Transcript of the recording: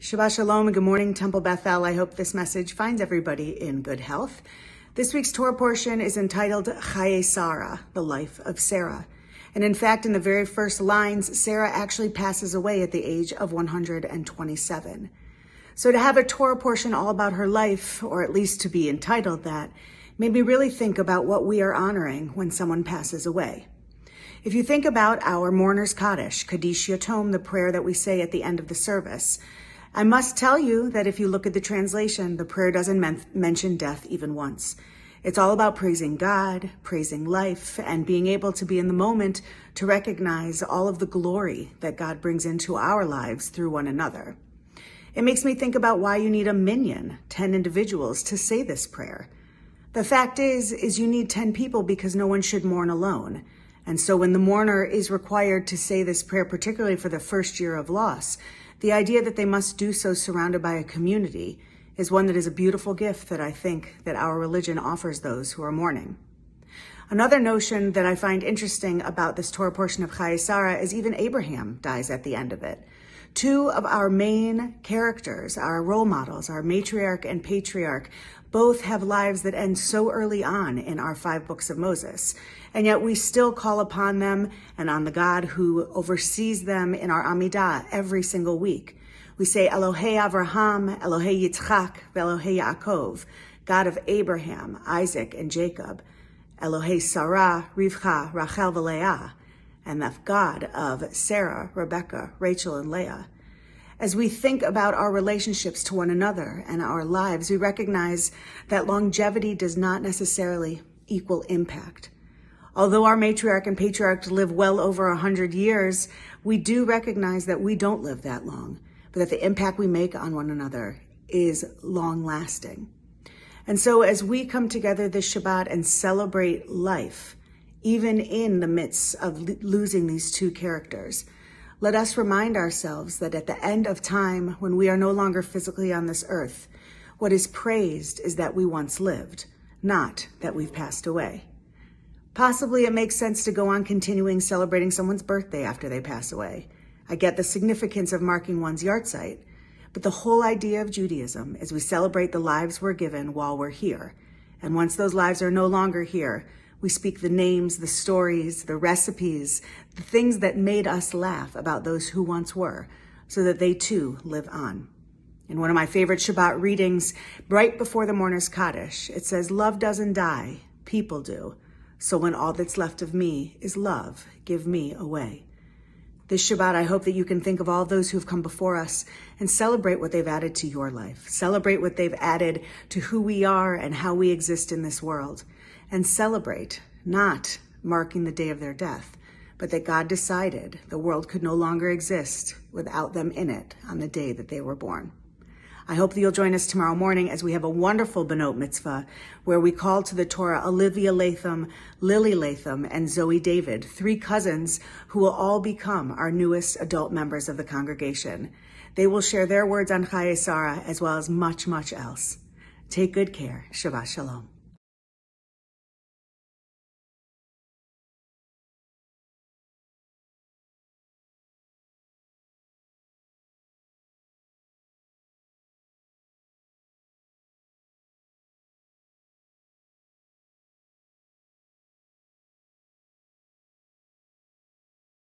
Shabbat Shalom and good morning, Temple Beth-El. I hope this message finds everybody in good health. This week's Torah portion is entitled Chaye Sarah, the life of Sarah. And in fact, in the very first lines, Sarah actually passes away at the age of 127. So to have a Torah portion all about her life, or at least to be entitled that, made me really think about what we are honoring when someone passes away. If you think about our mourner's Kaddish, Kaddish Yatom, the prayer that we say at the end of the service, I must tell you that if you look at the translation, the prayer doesn't mention death even once. It's all about praising God, praising life, and being able to be in the moment to recognize all of the glory that God brings into our lives through one another. It makes me think about why you need a minyan, 10 individuals, to say this prayer. The fact is you need 10 people because no one should mourn alone. And so when the mourner is required to say this prayer, particularly for the first year of loss, the idea that they must do so surrounded by a community is one that is a beautiful gift that I think that our religion offers those who are mourning. Another notion that I find interesting about this Torah portion of Chaye Sarah is even Abraham dies at the end of it. Two of our main characters, our role models, our matriarch and patriarch, both have lives that end so early on in our 5 books of Moses. And yet we still call upon them and on the God who oversees them in our Amidah every single week. We say, Elohei Avraham, Elohei Yitzchak, Elohei Yaakov, God of Abraham, Isaac, and Jacob, Elohei Sarah, Rivka, Rachel, Leah, and the God of Sarah, Rebecca, Rachel, and Leah. As we think about our relationships to one another and our lives, we recognize that longevity does not necessarily equal impact. Although our matriarch and patriarch live well over 100 years, we do recognize that we don't live that long, but that the impact we make on one another is long-lasting. And so as we come together this Shabbat and celebrate life, even in the midst of losing these two characters, let us remind ourselves that at the end of time, when we are no longer physically on this earth, what is praised is that we once lived, not that we've passed away. Possibly it makes sense to go on continuing celebrating someone's birthday after they pass away. I get the significance of marking one's yahrzeit, but the whole idea of Judaism is we celebrate the lives we're given while we're here. And once those lives are no longer here, we speak the names, the stories, the recipes, the things that made us laugh about those who once were, so that they too live on. In one of my favorite Shabbat readings, right before the mourner's Kaddish, it says, "Love doesn't die, people do. So when all that's left of me is love, give me away." This Shabbat, I hope that you can think of all those who've come before us and celebrate what they've added to your life. Celebrate what they've added to who we are and how we exist in this world. And celebrate, not marking the day of their death, but that God decided the world could no longer exist without them in it on the day that they were born. I hope that you'll join us tomorrow morning as we have a wonderful Benot Mitzvah where we call to the Torah Olivia Latham, Lily Latham, and Zoe David, 3 cousins who will all become our newest adult members of the congregation. They will share their words on Chaye Sarah as well as much, much else. Take good care. Shabbat Shalom.